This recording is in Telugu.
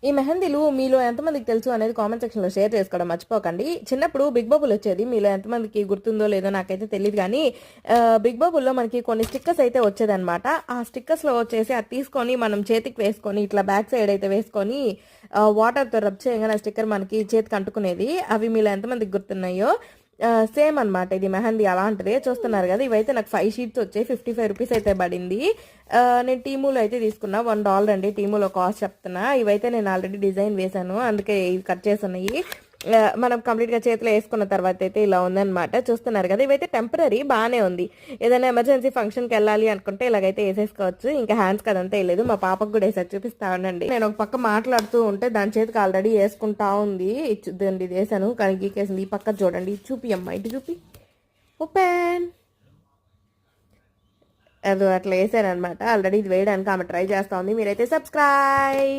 ఈ మెహందీలు మీలో ఎంతమందికి తెలుసు అనేది కామెంట్ సెక్షన్లో షేర్ చేసుకోవడం మర్చిపోకండి. చిన్నప్పుడు బిగ్ బబుల్ వచ్చేది, మీలో ఎంతమందికి గుర్తుందో లేదో నాకైతే తెలియదు కానీ బిగ్ బబుల్లో మనకి కొన్ని స్టిక్కర్స్ అయితే వచ్చేదన్నమాట. ఆ స్టిక్కర్స్లో వచ్చేసి అది తీసుకొని మనం చేతికి వేసుకొని ఇట్లా బ్యాక్ సైడ్ అయితే వేసుకొని వాటర్తో రబ్ చేయగానే ఆ స్టిక్కర్ మనకి చేతికి అంటుకునేది. అవి మీలో ఎంతమందికి గుర్తున్నాయో. సేమ్ అనమాట ఇది మెహందీ అలాంటిదే. చూస్తున్నారు కదా, ఇవైతే నాకు 5 షీట్స్ వచ్చాయి. 55 రూపీస్ అయితే పడింది. నేను టీమూలో అయితే తీసుకున్నా. $1 అండి టీమూలో కాస్ట్ చెప్తున్నా. ఇవైతే నేను ఆల్రెడీ డిజైన్ వేశాను, అందుకే ఇవి కట్ చేసి ఉన్నాయి. మనం కంప్లీట్గా చేతిలో వేసుకున్న తర్వాత అయితే ఇలా ఉందన్నమాట. చూస్తున్నారు కదా, ఇవైతే టెంపరీ బాగానే ఉంది. ఏదైనా ఎమర్జెన్సీ ఫంక్షన్కి వెళ్ళాలి అనుకుంటే ఇలాగైతే వేసేసుకోవచ్చు. ఇంకా హ్యాండ్స్ కదంతా వేయలేదు, మా పాపకు కూడా వేసారి చూపిస్తా ఉండండి. నేను ఒక పక్క మాట్లాడుతూ ఉంటే దాని చేతికి ఆల్రెడీ వేసుకుంటా ఉంది. ఇది వేసాను కానీ గీకేసింది. ఈ పక్క చూడండి, చూపి అమ్మ, ఇటు చూపి, ఓపెన్. అది అట్లా వేసాను అనమాట. ఆల్రెడీ ఇది వేయడానికి ఆమె ట్రై చేస్తా ఉంది. మీరైతే సబ్స్క్రైబ్.